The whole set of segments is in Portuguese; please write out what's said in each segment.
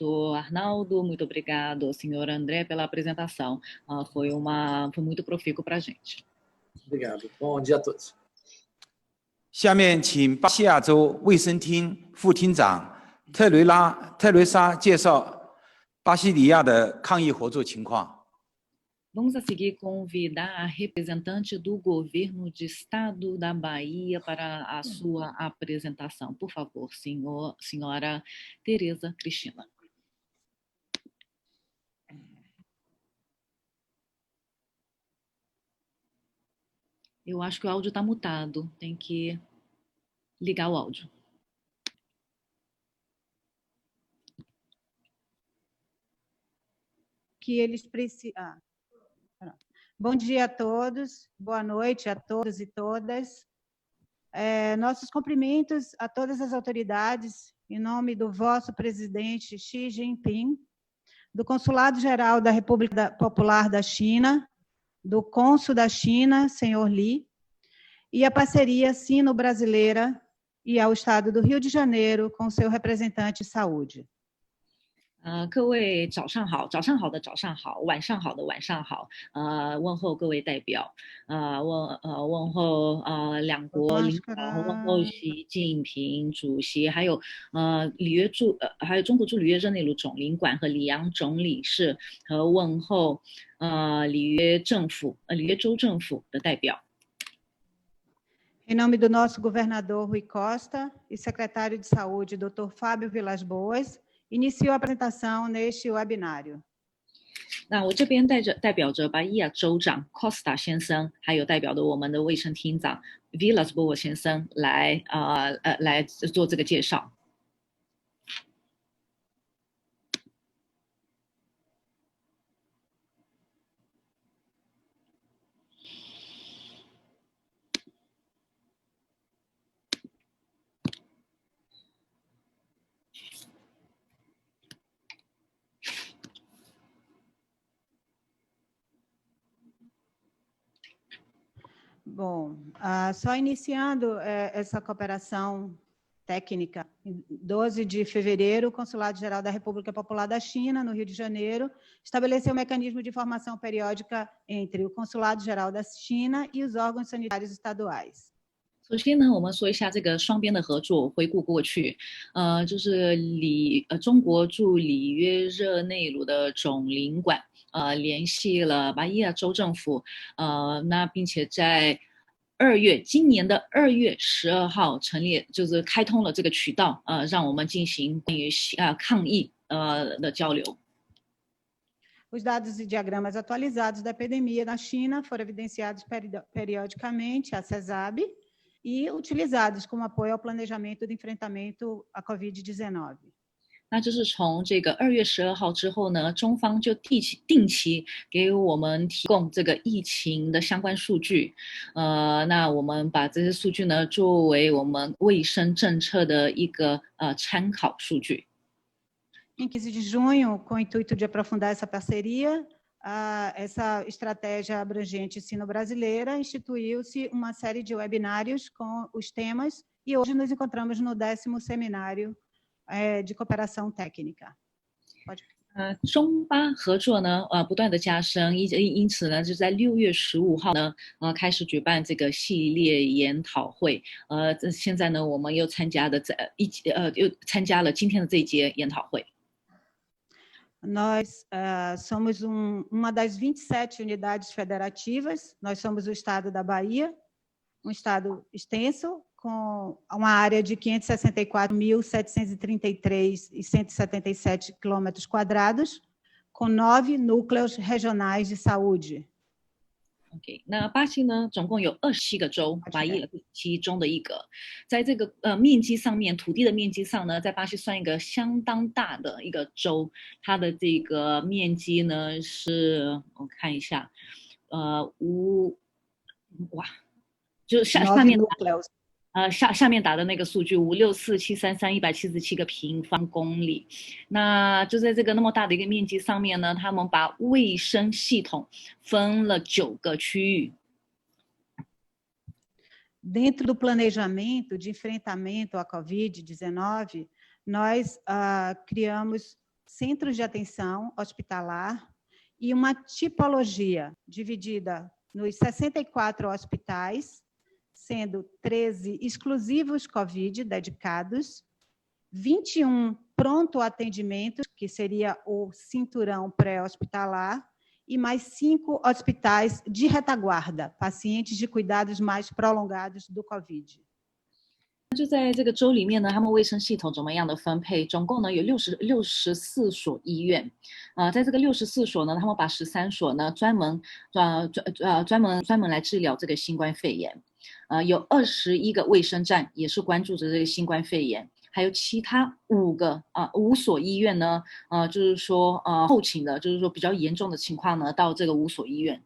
doutor Arnaldo, muito obrigado, senhor André, pela apresentação. Foi muito profícuo para a gente. Obrigado. Bom dia a todos. 下面请巴西亚州卫生厅副厅长特蕾莎介绍巴西里亚的抗疫合作情况。 Vamos a seguir convidar a representante do governo de estado da Bahia para a sua apresentação. Por favor, senhora Tereza Cristina. Eu acho que o áudio está mutado, tem que ligar o áudio. Que eles precisam. Bom dia a todos, boa noite a todos e todas. Nossos cumprimentos a todas as autoridades, em nome do vosso presidente Xi Jinping, do Consulado-Geral da República Popular da China, do cônsul da China, senhor Li, e a parceria sino-brasileira e ao Estado do Rio de Janeiro com seu representante de saúde. 各位早上好，早上好的早上好，晚上好的晚上好，问候各位代表，问候两国领导，问候习近平主席，还有还有中国驻里约热内卢总领馆和里昂总领事，和问候里约州政府的代表。 Em nome do nosso governador Rui Costa e secretário de Saúde, Dr. Fábio Vilas Boas, inicio a apresentação neste webinário. 那我这边代表着巴伊亚州长 Costa 先生，还有代表的我们的卫生厅长 Vilas Boas 先生来做这个介绍。 Bom, só iniciando essa cooperação técnica, em 12 de fevereiro, o Consulado-Geral da República Popular da China, no Rio de Janeiro, estabeleceu um mecanismo de informação periódica entre o Consulado-Geral da China e os órgãos sanitários estaduais. 首先呢，我们说一下这个双边的合作。回顾过去，就是中国驻里约热内卢的总领馆联系了巴伊亚州政府，那并且在今年的2月12号就是开通了这个渠道，让我们进行关于抗疫的交流。 Os dados e diagramas atualizados da epidemia na China foram evidenciados periodicamente à CESAB e utilizados como apoio ao planejamento de enfrentamento à COVID-19. 那就是从这个2月12号之后呢，中方就定期给我们提供这个疫情的相关数据，那我们把这些数据呢作为我们卫生政策的一个参考数据。 Em 15 de junho, com o intuito de aprofundar essa parceria, essa estratégia abrangente sino-brasileira, instituiu-se uma série de webinários com os temas e hoje nos encontramos no 10º seminário de cooperação técnica. Pode. 中巴合作呢，不断的加深，因此呢，就在6月15号呢，开始举办这个系列研讨会。现在呢，我们又参加了今天的这一节研讨会。 Nós somos uma das 27 unidades federativas, nós somos o estado da Bahia, um estado extenso, com uma área de 564.733,177 quilômetros quadrados, com 9 núcleos regionais de saúde. OK， 那巴西呢，总共有27个州，巴伊其中的一个，在这个面积上面，土地的面积上呢，在巴西算一个相当大的一个州，它的这个面积呢是，我看一下，就是下面。 下面打的那个数据564733177个平方公里，那就在这个那么大的一个面积上面呢，他们把卫生系统分了9个区域。 Dentro do planejamento de enfrentamento à COVID-19, nós criamos centros de atenção hospitalar e uma tipologia dividida nos 64 hospitais, sendo 13 exclusivos COVID dedicados, 21 pronto atendimento, que seria o cinturão pré-hospitalar, e mais 5 hospitais de retaguarda, pacientes de cuidados mais prolongados do COVID. 就在这个州里面呢，他们卫生系统怎么样的分配？总共呢有64所医院，在这个64所呢，他们把13所呢专门来治疗这个新冠肺炎，有21个卫生站也是关注着这个新冠肺炎，还有其他5所医院呢，就是说后勤的，就是说比较严重的情况呢，到这个5所医院。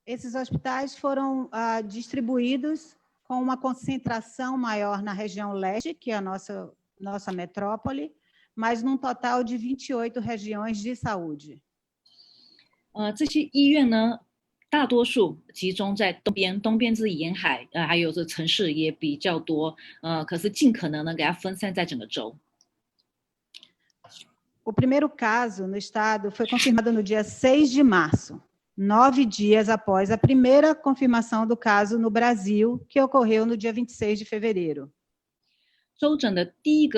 Esses hospitais foram distribuídos com uma concentração maior na região leste, que é a nossa metrópole, mas num total de 28 regiões de saúde. 这些医院呢，大多数集中在东边是沿海，还有这城市也比较多，可是尽可能呢给它分散在整个州。O primeiro caso no estado foi confirmado no dia 6 de março. 9 dias após a primeira confirmação do caso no Brasil, que ocorreu no dia 26 de fevereiro. 州里的第一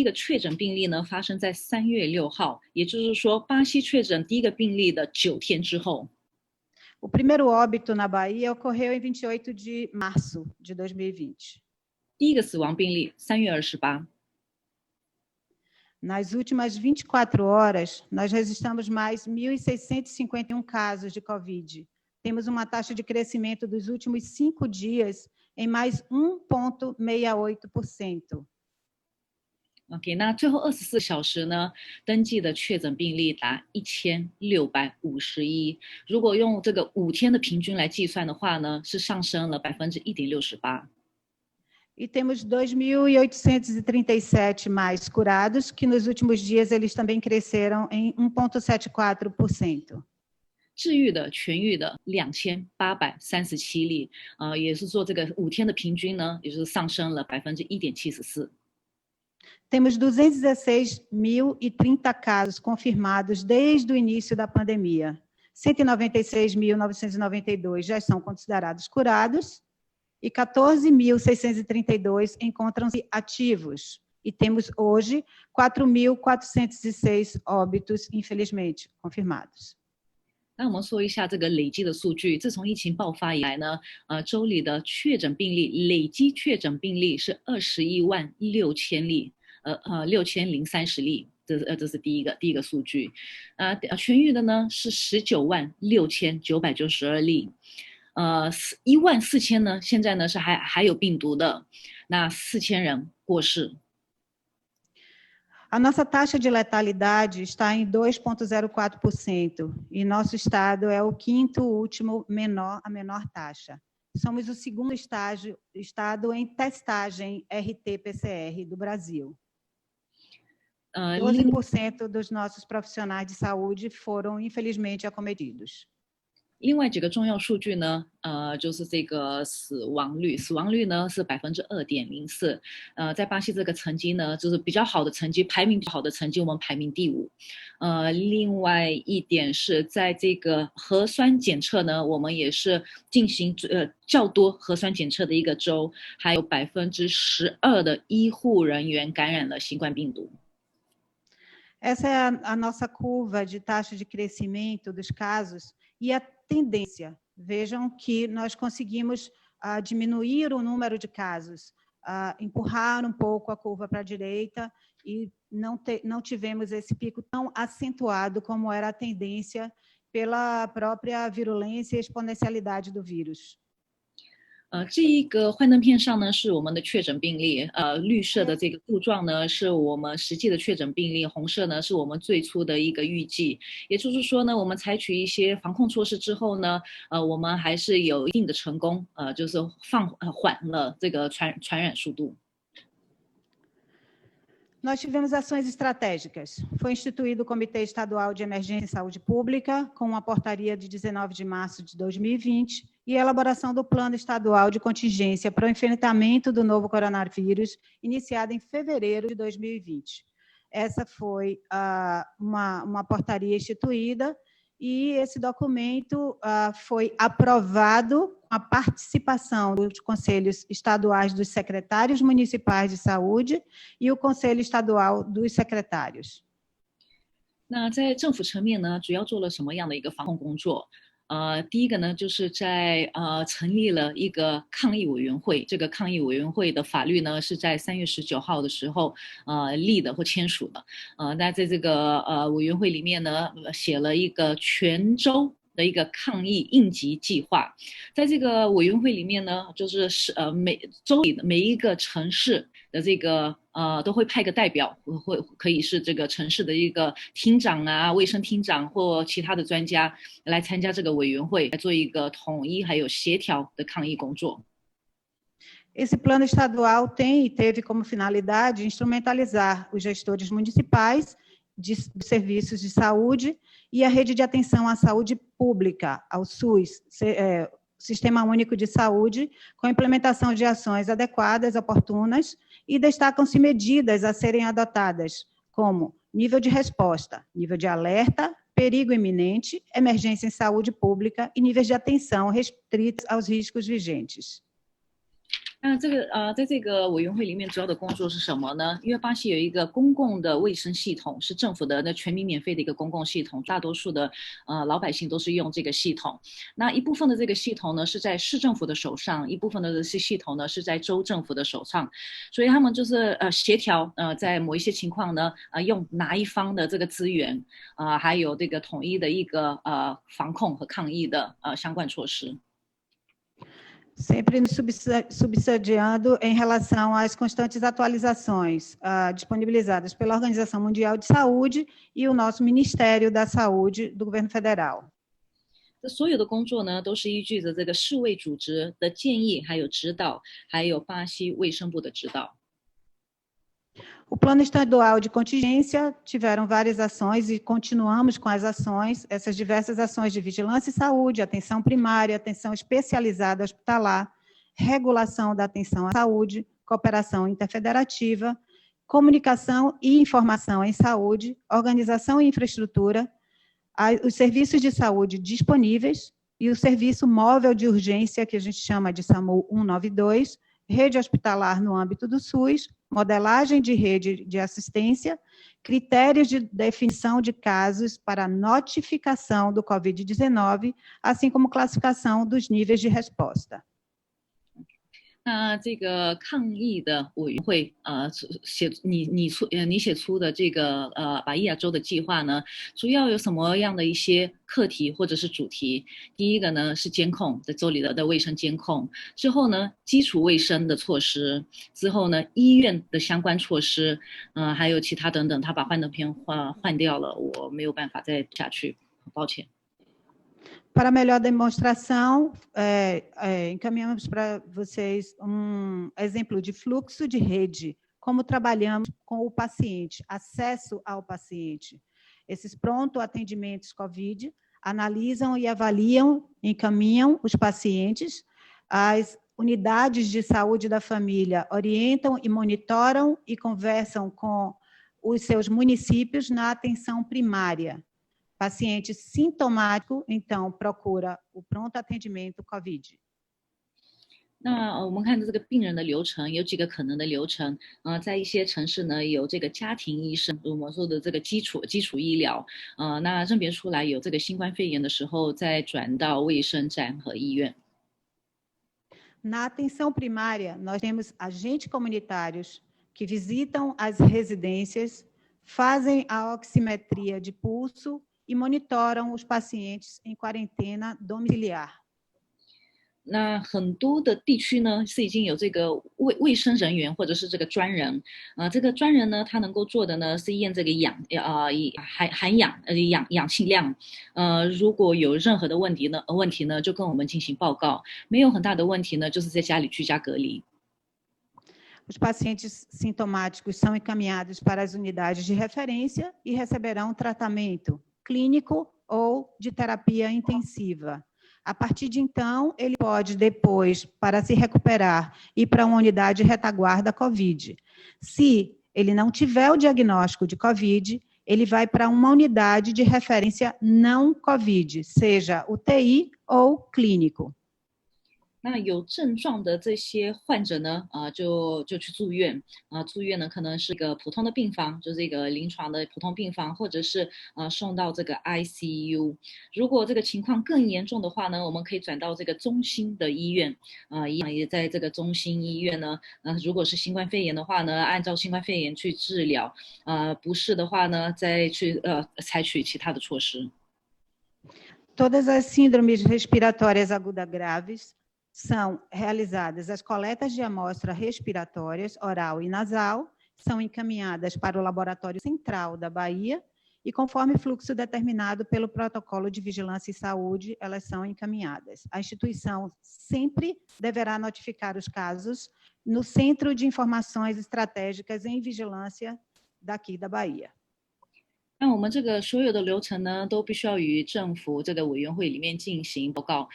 个确诊病例呢，发生在3月6号，也就是说，巴西确诊第一个病例的9天之后。O primeiro óbito na Bahia ocorreu em 28 de março de 2020. 第一个死亡病例3月28。Nas últimas 24 horas, nós registramos mais 1.651 casos de COVID. Temos uma taxa de crescimento dos últimos 5 dias em mais 1,68%. OK， 那最后24小时呢，登记的确诊病例达1651。如果用这个5天的平均来计算的话呢，是上升了1.68%。E temos 2.837 mais curados, que nos últimos dias eles também cresceram em 1,74%. 治愈的、痊愈的2837例，也是说这个5天的平均呢，也就是上升了1.74%。Temos 216.030 casos confirmados desde o início da pandemia. 196.992 já são considerados curados e 14.632 encontram-se ativos. E temos hoje 4.406 óbitos, infelizmente, confirmados. 那我们说一下这个累积的数据。自从疫情爆发以来呢，州里的确诊病例累积确诊病例是21.6例，6030例，这是第一个数据。痊愈的呢是19.6992例。14000呢，现在呢是还有病毒的，那4000人过世。A nossa taxa de letalidade está em 2,04% e nosso estado é o quinto último a menor taxa. Somos o segundo estado em testagem RT-PCR do Brasil. 12% dos nossos profissionais de saúde foram, infelizmente, acometidos. 另外几个重要数据呢，就是这个死亡率呢是2.04%，在巴西这个成绩呢，就是比较好的成绩，排名比较好的成绩，我们排名第5。另外一点是在这个核酸检测呢，我们也是进行较多核酸检测的一个州，还有12%的医护人员感染了新冠病毒。Essa é a nossa curva de taxa de crescimento dos casos e a tendência. Vejam que nós conseguimos diminuir o número de casos, empurrar um pouco a curva para a direita e não tivemos esse pico tão acentuado como era a tendência pela própria virulência e exponencialidade do vírus. 这一个幻灯片上呢是我们的确诊病例，绿色的这个柱状呢是我们实际的确诊病例，红色呢是我们最初的一个预计。也就是说呢，我们采取一些防控措施之后呢，我们还是有一定的成功，就是放缓了这个传染速度。Nós tivemos ações estratégicas. Foi instituído o Comitê Estadual de Emergência em Saúde Pública, com uma portaria de 19 de março de 2020, e a elaboração do Plano Estadual de Contingência para o Enfrentamento do Novo Coronavírus, iniciado em fevereiro de 2020. essa foi uma portaria instituída e esse documento foi aprovado com a participação dos conselhos estaduais dos secretários municipais de saúde e o Conselho Estadual dos Secretários. 那在政府层面呢，主要做了什么样的一个防控工作？第一个呢，就是在成立了一个抗疫委员会。这个抗疫委员会的法律呢，是在3月19号的时候立的或签署的。那在这个委员会里面呢，写了一个全州的一个抗疫应急计划。在这个委员会里面呢，就是每州里的每一个城市的这个都会派个代表，可以是这个城市的一个厅长啊、卫生厅长或其他的专家来参加这个委员会，来做一个统一还有协调的抗疫工作。Esse plano estadual tem e teve como finalidade instrumentalizar os gestores municipais de serviços de saúde e a rede de atenção à saúde pública, ao SUS, Sistema Único de Saúde, com a implementação de ações adequadas, oportunas, e destacam-se medidas a serem adotadas, como nível de resposta, nível de alerta, perigo iminente, emergência em saúde pública e níveis de atenção restritos aos riscos vigentes. 那在这个委员会里面，主要的工作是什么呢？因为巴西有一个公共的卫生系统，是政府的全民免费的一个公共系统，大多数的老百姓都是用这个系统。那一部分的这个系统呢是在市政府的手上，一部分的系统呢是在州政府的手上，所以他们就是协调在某一些情况呢用哪一方的这个资源还有这个统一的一个防控和抗疫的相关措施。Sempre nos subsidiando em relação às constantes atualizações disponibilizadas pela Organização Mundial de Saúde e o nosso Ministério da Saúde do Governo Federal. 这所有的工作呢，都是依据着这个世卫组织的建议，还有指导，还有巴西卫生部的指导。O Plano Estadual de Contingência tiveram várias ações e continuamos com as ações, essas diversas ações de vigilância e saúde, atenção primária, atenção especializada hospitalar, regulação da atenção à saúde, cooperação interfederativa, comunicação e informação em saúde, organização e infraestrutura, os serviços de saúde disponíveis e o serviço móvel de urgência, que a gente chama de SAMU 192, rede hospitalar no âmbito do SUS, modelagem de rede de assistência, critérios de definição de casos para notificação do COVID-19, assim como classificação dos níveis de resposta. 那这个抗疫的委员会你写出的这个巴伊亚州的计划呢，主要有什么样的一些课题或者是主题？第一个呢是监控，在州里的卫生监控，之后呢基础卫生的措施，之后呢医院的相关措施，还有其他等等。他把幻灯片换掉了，我没有办法再下去，抱歉。 Para melhor demonstração, encaminhamos para vocês exemplo de fluxo de rede, como trabalhamos com o paciente, acesso ao paciente. Esses pronto atendimentos COVID analisam e avaliam, encaminham os pacientes, as unidades de saúde da família orientam e monitoram e conversam com os seus municípios na atenção primária. Paciente sintomático, então, procura o pronto atendimento COVID. 那我们看这个病人的流程有几个可能的流程，在一些城市呢有这个家庭医生，我们说的这个基础医疗，那认别出来有这个新冠肺炎的时候，再转到卫生站和医院。 Na atenção primária, nós temos agentes comunitários que visitam as residências, fazem a oximetria de pulso e monitoram os pacientes em quarentena domiciliar. 那很多的地区呢是已经有这个卫生人员或者是这个专人，这个专人呢他能够做的呢是验这个含氧气量，如果有任何的问题呢就跟我们进行报告，没有很大的问题呢就是在家里居家隔离。 Os pacientes sintomáticos são encaminhados para as unidades de referência e receberão tratamento clínico ou de terapia intensiva. A partir de então, ele pode depois, para se recuperar, ir para uma unidade de retaguarda COVID. Se ele não tiver o diagnóstico de COVID, ele vai para uma unidade de referência não COVID, seja UTI ou clínico. 那有症状的这些患者呢，就去住院，住院呢可能是一个普通的病房，就是一个临床的普通病房，或者是送到这个 ICU。如果这个情况更严重的话呢，我们可以转到这个中心的医院，一样也在这个中心医院呢，如果是新冠肺炎的话呢，按照新冠肺炎去治疗，不是的话呢，再去采取其他的措施。Todas as síndromes respiratórias agudas graves são realizadas as coletas de amostra respiratórias, oral e nasal, são encaminhadas para o Laboratório Central da Bahia e, conforme fluxo determinado pelo Protocolo de Vigilância e Saúde, elas são encaminhadas. A instituição sempre deverá notificar os casos no Centro de Informações Estratégicas em Vigilância daqui da Bahia. 那我们这个所有的流程呢，都必须要与政府这个委员会里面进行报告。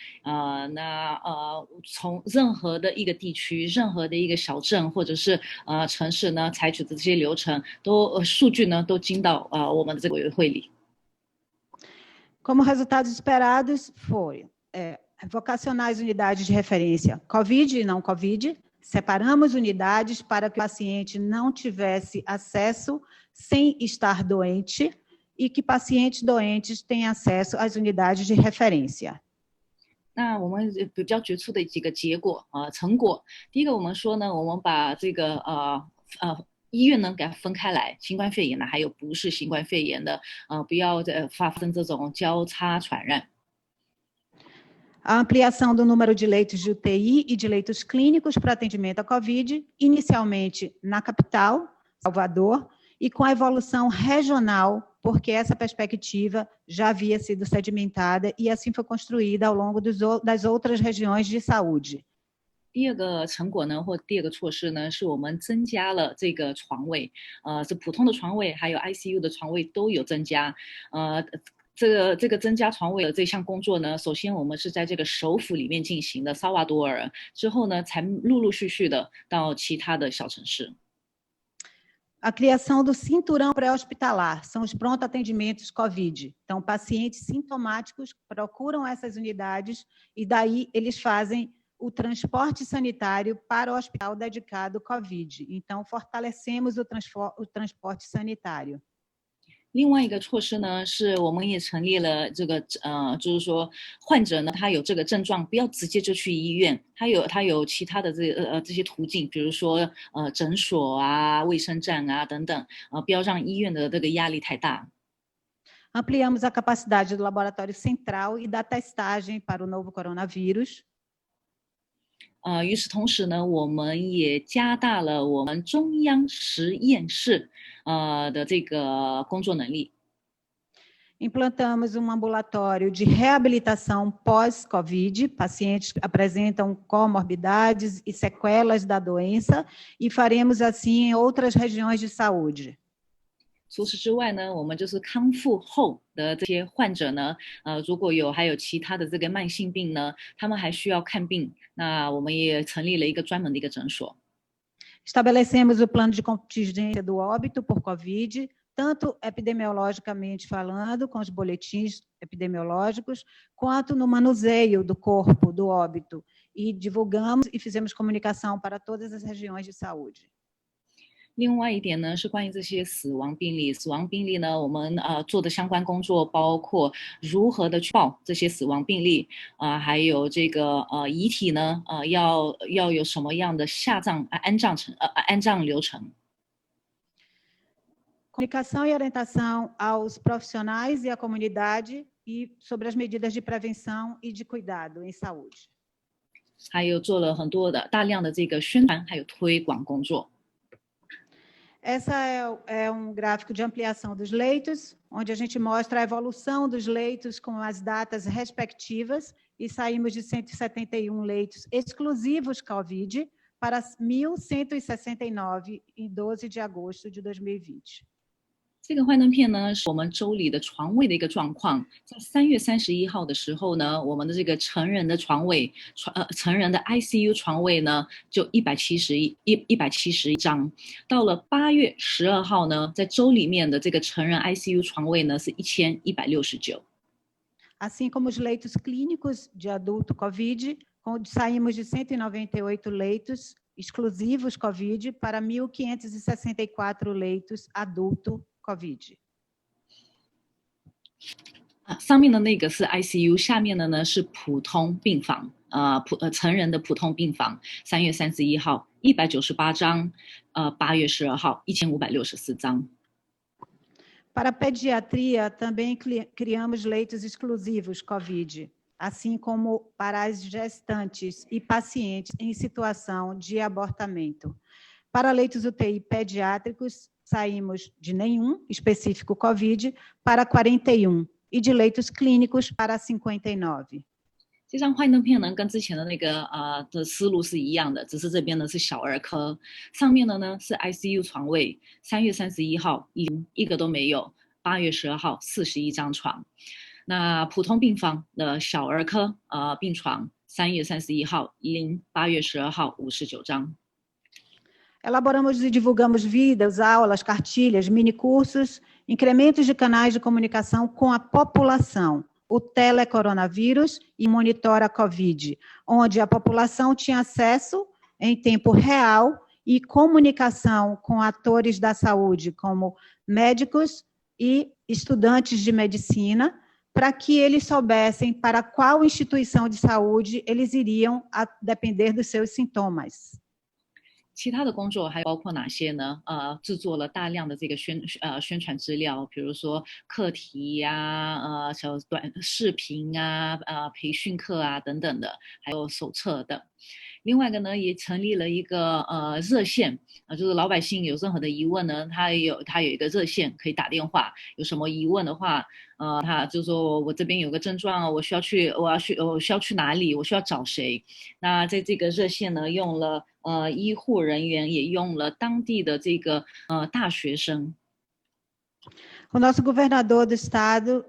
从任何的一个地区、任何的一个小镇或者是城市呢，采取的这些流程，数据呢都进到我们的这个委员会里。Como resultados esperados foi vocacionar as unidades de referência COVID e não COVID. Separamos unidades para que o paciente não tivesse acesso sem estar doente e que pacientes doentes tenham acesso às unidades de referência. 那我们比较决出的几个结果成果，第一个我们说呢，我们把这个医院呢给它分开来，新冠肺炎呢还有不是新冠肺炎的，不要发生这种交叉传染。A ampliação do número de leitos de UTI e de leitos clínicos para atendimento à COVID, inicialmente na capital, Salvador, e com a evolução regional, porque essa perspectiva já havia sido sedimentada e assim foi construída ao longo das outras regiões de saúde. 第二个成果呢，或第二个措施呢，是我们增加了这个床位，是普通的床位，还有 ICU 的床位都有增加，这个增加床位的这项工作呢，首先我们是在这个首府里面进行的，萨瓦多尔，之后呢，才陆陆续续的到其他的小城市。A criação do cinturão pré-hospitalar, são os pronto-atendimentos COVID. Então, pacientes sintomáticos procuram essas unidades e daí eles fazem o transporte sanitário para o hospital dedicado COVID. Então, fortalecemos o transporte sanitário. 另外一个措施呢，是我们也成立了这个就是说患者呢，他有这个症状，不要直接就去医院，他有其他的这些途径，比如说诊所啊、卫生站啊等等，不要让医院的这个压力太大。Ampliamos a capacidade do laboratório central e da testagem para o novo coronavírus. 与此同时呢，我们也加大了我们中央实验室的这个工作能力。Implantamos ambulatório de reabilitação pós-COVID. Pacientes apresentam comorbidades e sequelas da doença e faremos assim em outras regiões de saúde. 除此之外呢，我们就是康复后的这些患者呢，如果还有其他的这个慢性病呢，他们还需要看病，那我们也成立了一个专门的一个诊所。Estabelecemos o plano de contingência do óbito por COVID, tanto epidemiologicamente falando, com os boletins epidemiológicos, quanto no manuseio do corpo do óbito. E divulgamos e fizemos comunicação para todas as regiões de saúde. 另外一点呢，是关于这些死亡病例。死亡病例呢，我们做的相关工作包括如何的去报这些死亡病例，还有这个遗体呢，要有什么样的安葬流程。Comunicação e orientação aos profissionais e à comunidade e sobre as medidas de prevenção e de cuidado em saúde. 还有做了很多的大量的这个宣传还有推广工作。Essa é gráfico de ampliação dos leitos, onde a gente mostra a evolução dos leitos com as datas respectivas, e saímos de 171 leitos exclusivos COVID para 1.169 em 12 de agosto de 2020. 这个幻灯片呢，是我们州里的床位的一个状况。在3月31号的时候呢，我们的这个成人的床位，成人的 ICU 床位呢，就171张。到了8月12号呢，在州里面的这个成人 ICU 床位呢是1169。Assim como os leitos clínicos de adulto COVID, saímos de 198 leitos exclusivos COVID para 1.564 leitos adulto COVID。上面的那个是 ICU， 下面的呢是普通病房，成人的普通病房。3月31号198张，8月12号1564张。Para a pediatria, também criamos leitos exclusivos COVID, assim como para as gestantes e pacientes em situação de abortamento. Para leitos UTI pediátricos, saímos de nenhum específico COVID para 41 e de leitos clínicos para 59。这张幻灯片呢，跟之前的那个的思路是一样的，只是这边呢是小儿科，上面的呢是 ICU 床位。3月31号一个都没有，8月12号41张床。那普通病房的小儿科病床，3月31号8月12号59张。Elaboramos e divulgamos vídeos, aulas, cartilhas, minicursos, incrementos de canais de comunicação com a população, o telecoronavírus e Monitora COVID, onde a população tinha acesso em tempo real e comunicação com atores da saúde, como médicos e estudantes de medicina, para que eles soubessem para qual instituição de saúde eles iriam a depender dos seus sintomas。其他的工作还包括哪些呢？制作了大量的这个宣传资料，比如说课题呀、短视频啊、培训课啊等等的，还有手册的。另外一个呢，也成立了一个热线，就是老百姓有任何的疑问呢，他有一个热线可以打电话，有什么疑问的话，他就说我这边有个症状，我需要去哪里，我需要找谁？那在这个热线呢，用了医护人员，也用了当地的这个大学生。O nosso governador do estado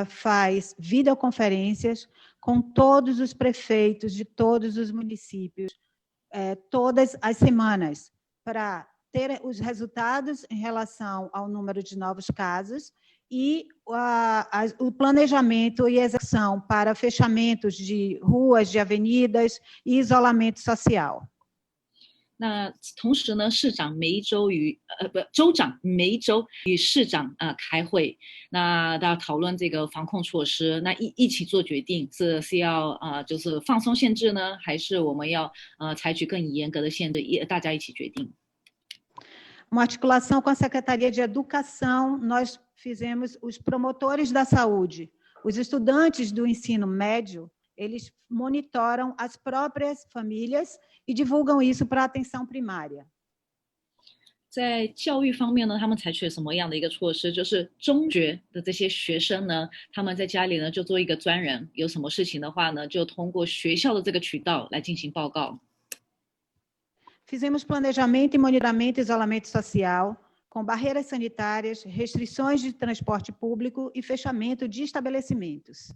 faz videoconferências com todos os prefeitos de todos os municípios, todas as semanas, para ter os resultados em relação ao número de novos casos e o planejamento e execução para fechamentos de ruas, de avenidas e isolamento social。那同时呢，州长每一周与市长开会，那大家讨论这个防控措施，那一起做决定，是要就是放松限制呢，还是我们要采取更严格的限制，大家一起决定。Uma articulação com a Secretaria de Educação, nós fizemos os promotores da saúde, os estudantes do ensino médio, eles monitoram as próprias famílias e divulgam isso para a atenção primária。在教育方面呢，他们采取了什么样的一个措施？就是中学的这些学生呢，他们在家里呢就做一个专人，有什么事情的话呢，就通过学校的这个渠道来进行报告。Fizemos planejamento e monitoramento e isolamento social, com barreiras sanitárias, restrições de transporte público e fechamento de estabelecimentos。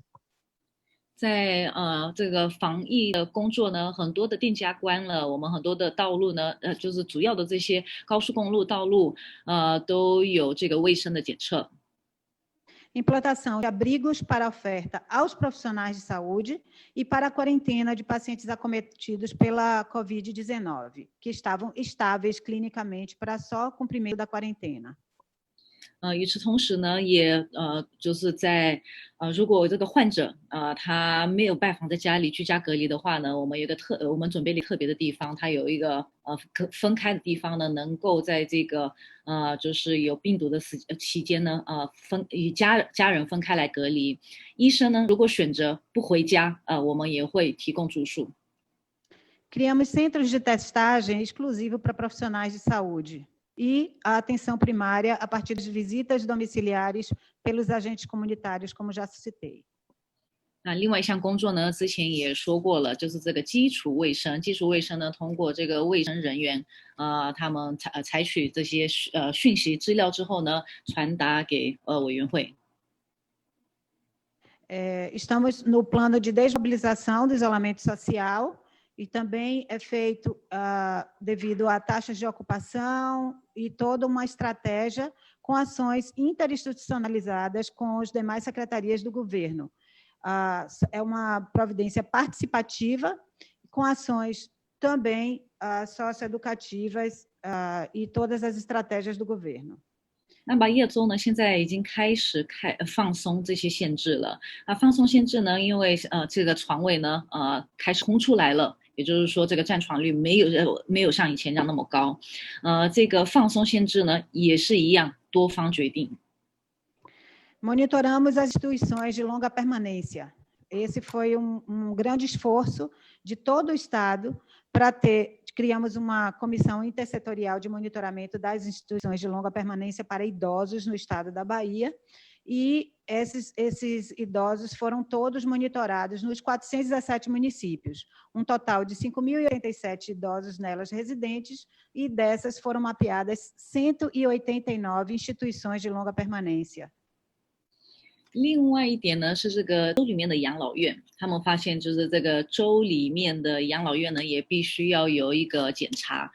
在这个防疫的工作呢，很多的店家关了，我们很多的道路呢，就是主要的这些高速公路道路，都有这个卫生的检测。Implantação de abrigos para oferta aos profissionais de saúde e para a quarentena de pacientes acometidos pela COVID-19, que estavam estáveis clinicamente para só cumprimento da quarentena。与此同时呢，也就是在如果这个患者他没有办法在家里居家隔离的话呢，我们准备了特别的地方，它有一个分开的地方呢，能够在这个就是有病毒的期间呢，与家人分开来隔离。医生呢，如果选择不回家，我们也会提供住宿。Criamos centros de testagem exclusivo para profissionais de saúde e a atenção primária a partir de visitas domiciliares pelos agentes comunitários, como já citei。那另外一项工作呢，之前也说过了，就是这个基础卫生。基础卫生呢，通过这个卫生人员，他们采取这些讯息资料之后呢，传达给委员会。Estamos no plano de desmobilização do isolamento social e também é feito devido a taxas de ocupação e toda uma estratégia com ações interinstitucionalizadas com as demais secretarias do governo. É uma providência participativa com ações também socioeducativas e todas as estratégias do governo. 那巴耶州呢，现在已经开始放松这些限制了。放松限制呢，因为这个床位呢，开始空出来了，也就是说，这个占床率没有像以前这样那么高。这个放松限制呢，也是一样，多方决定。Monitoramos as instituições de longa permanência. Esse foi grande esforço de todo o Estado para criamos uma comissão intersetorial de monitoramento das instituições de longa permanência para idosos no estado da Bahia, e esses idosos foram todos monitorados nos 417 municípios, um total de 5.087 idosos nelas residentes, e dessas foram mapeadas 189 instituições de longa permanência. 另外一点呢，是这个州里面的养老院，他们发现就是这个州里面的养老院呢，也必须要有一个检查。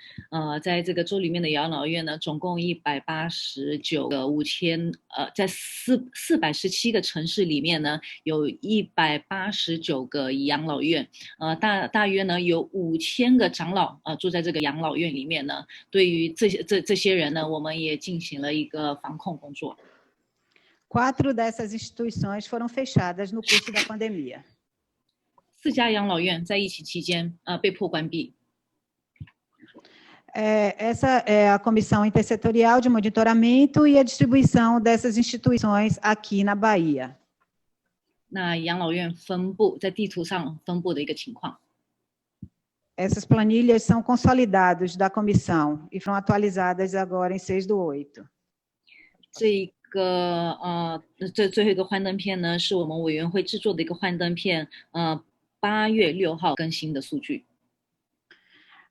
在这个州里面的养老院呢，总共189个5000，在417个城市里面呢，有189个养老院，大约呢有5000个长老住在这个养老院里面呢。对于这些人呢，我们也进行了一个防控工作。4 dessas instituições foram fechadas no curso da pandemia. 4家养老院在疫情期间被迫关闭。Essa é a comissão intersetorial de monitoramento e a distribuição dessas instituições aqui na Bahia. 那养老院分布在地图上分布的一个情况。Essas planilhas são consolidados da comissão e foram atualizadas agora em 6/8. 这最后一个幻灯片呢，是我们委员会制作的一个幻灯片，8月6号更新的数据。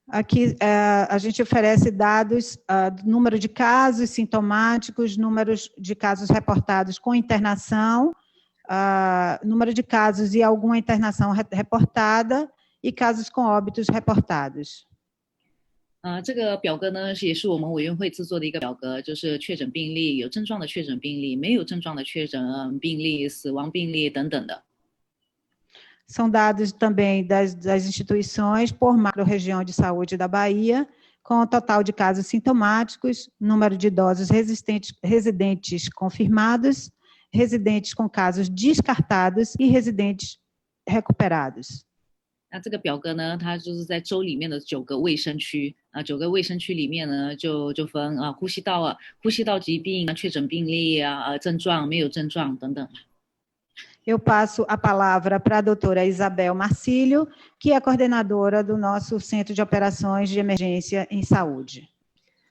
Aqui a gente oferece dados do número de casos sintomáticos, números de casos reportados com internação, número de casos e alguma internação reportada e casos com óbitos reportados. 这个表格呢，也是我们委员会制作的一个表格，就是确诊病例、有症状的确诊病例、没有症状的确诊病例、死亡病例等等的。São dados também das instituições por macro-região de saúde da Bahia, com o total de casos sintomáticos, número de idosos residentes confirmados, residentes com casos descartados e residentes recuperados. 那这个表格呢，它就是在州里面的9个卫生区，9个卫生区里面呢，就分呼吸道疾病确诊病例症状、没有症状等等。Eu passo a palavra para a doutora Isabel Marcílio, que é a coordenadora do nosso Centro de Operações de Emergência em Saúde.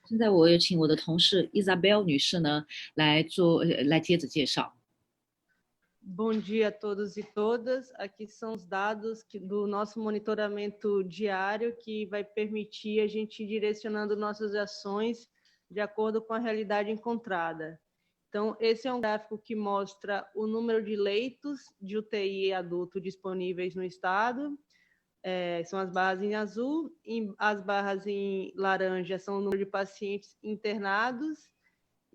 现在我有请我的同事 Isabel 女士呢来接着介绍。Bom dia a todos e todas. Aqui são os dados do nosso monitoramento diário, que vai permitir a gente ir direcionando nossas ações de acordo com a realidade encontrada. Então, esse é um gráfico que mostra o número de leitos de UTI adulto disponíveis no estado. São as barras em azul, e as barras em laranja são o número de pacientes internados,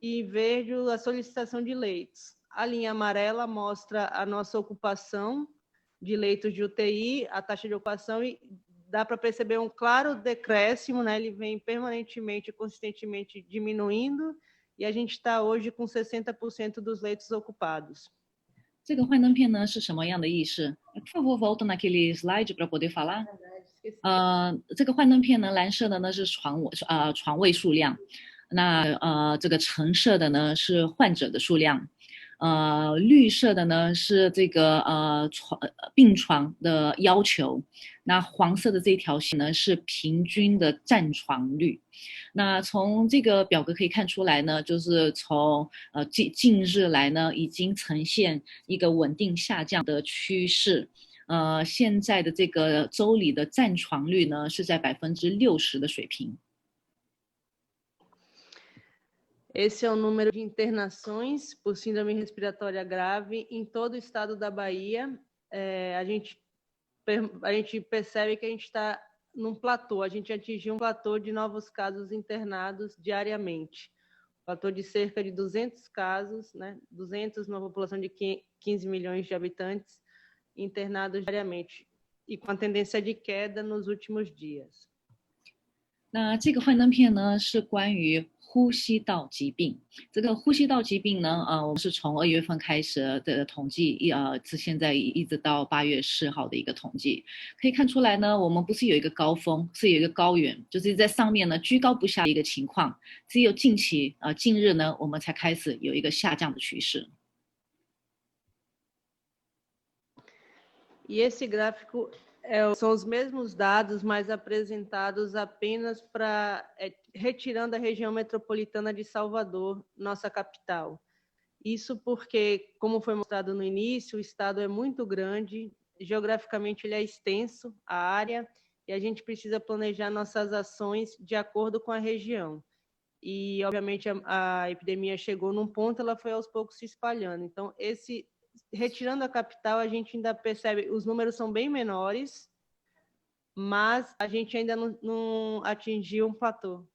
e verde a solicitação de leitos. A linha amarela mostra a nossa ocupação de leitos de UTI, a taxa de ocupação, e dá para perceber um claro decréscimo, né? Ele vem permanentemente, consistentemente diminuindo, e a gente está hoje com 60% dos leitos ocupados. 这个幻灯片呢是什么样的意思？ Por favor, volta naquele slide para poder falar. 这个幻灯片呢，蓝色的呢是床位数量，那这个橙色的呢是患者的数量。绿色的呢是这个病床的要求，那黄色的这条线呢是平均的占床率。那从这个表格可以看出来呢，就是从近日来呢，已经呈现一个稳定下降的趋势。现在的这个州里的占床率呢是在60%的水平。Esse é o número de internações por síndrome respiratória grave em todo o estado da Bahia. A gente percebe que a gente está num platô, a gente atingiu um platô de novos casos internados diariamente. Platô de cerca de 200 casos, né? 200 numa população de 15 milhões de habitantes internados diariamente, e com a tendência de queda nos últimos dias. 那这个幻灯片呢是关于呼吸道疾病。这个呼吸道疾病呢，我们是从2月份开始的统计，至现在一直到8月4号的一个统计，可以看出来呢，我们不是有一个高峰，是有一个高原，就是在上面呢居高不下的一个情况。只有近日呢，我们才开始有一个下降的趋势。E esse gráfico são os mesmos dados, mas apresentados apenas retirando a região metropolitana de Salvador, nossa capital. Isso porque, como foi mostrado no início, o estado é muito grande, geograficamente ele é extenso, a área, e a gente precisa planejar nossas ações de acordo com a região. E, obviamente, a epidemia chegou num ponto, ela foi aos poucos se espalhando. Então, retirando a capital, a gente ainda percebe, os números são bem menores, mas a gente ainda não atingiu um platô.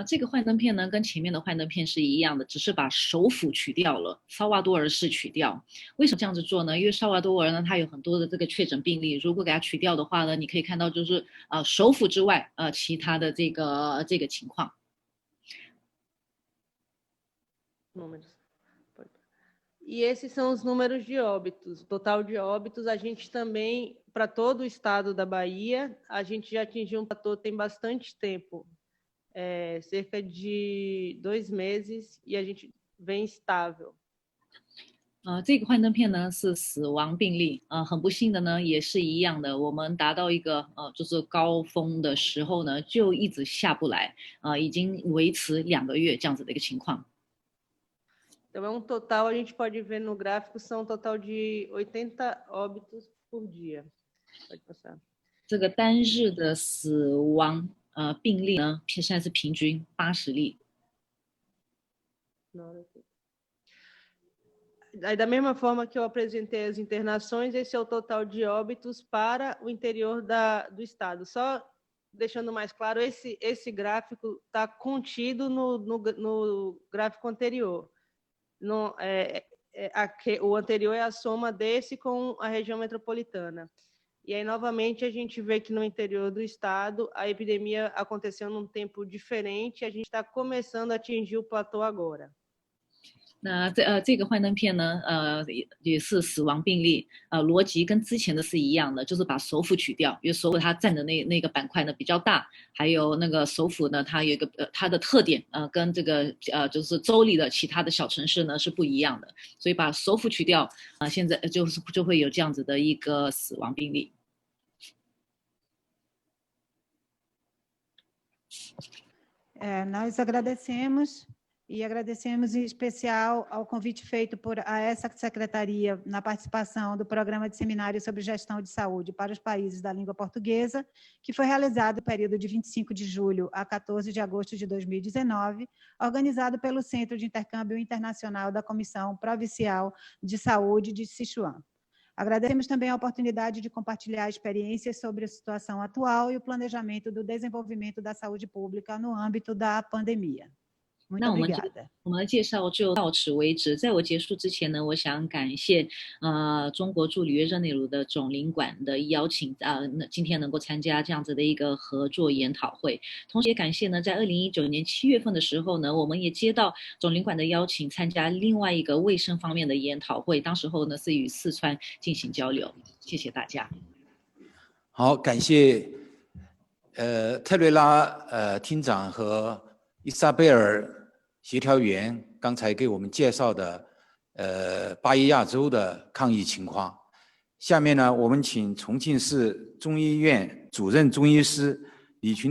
这个幻灯片呢，跟前面的幻灯片是一样的，只是把首府取掉了，萨瓦多尔市取掉。为什么这样子做呢？因为萨瓦多尔呢，它有很多的这个确诊病例，如果给它取掉的话呢，你可以看到就是首府之外其他的这个情况。E esses são os números de óbitos. O total de óbitos, a gente também, para todo o estado da Bahia, a gente já atingiu um platô tem bastante tempo, cerca de 2 meses, e a gente vem estável. 这个幻灯片呢是死亡病例，很不幸的呢也是一样的，我们达到一个就是高峰的时候呢就一直下不来，已经维持2个月这样子的一个情况。Então, é um total, a gente pode ver no gráfico, são um total de 80 óbitos por dia. Pode passar. 这个单日的死亡病例呢，现在是平均80例。Aí, da mesma forma que eu apresentei as internações, esse é o total de óbitos para o interior do estado. Só deixando mais claro, esse gráfico está contido no gráfico anterior. O anterior é a soma desse com a região metropolitana. E aí, novamente, a gente vê que no interior do estado a epidemia aconteceu num tempo diferente, a gente está começando a atingir o platô agora. 那这个幻灯片呢，也是死亡病例，逻辑跟之前的是一样的，就是把首府取掉，因为首府它占的那个板块呢比较大，还有那个首府呢，它有一个它的特点，跟这个就是州里的其他的小城市呢是不一样的，所以把首府取掉，现在就会有这样子的一个死亡病例。Nós agradecemos. E agradecemos em especial ao convite feito a essa secretaria na participação do Programa de Seminário sobre Gestão de Saúde para os Países da Língua Portuguesa, que foi realizado no período de 25 de julho a 14 de agosto de 2019, organizado pelo Centro de Intercâmbio Internacional da Comissão Provincial de Saúde de Sichuan. Agradecemos também a oportunidade de compartilhar experiências sobre a situação atual e o planejamento do desenvolvimento da saúde pública no âmbito da pandemia. 那我们的介绍就到此为止。在我结束之前呢，我想感谢中国驻里约热内卢的总领馆的邀请，今天能够参加这样子的一个合作研讨会。同时也感谢呢，在2019年7月份的时候呢，我们也接到总领馆的邀请，参加另外一个卫生方面的研讨会。当时候呢是与四川进行交流。谢谢大家。好，感谢特瑞拉厅长和伊莎贝尔协调员刚才给我们介绍的巴伊亚州的抗疫情况。下面呢，我们请重庆市中医院主任中医师李群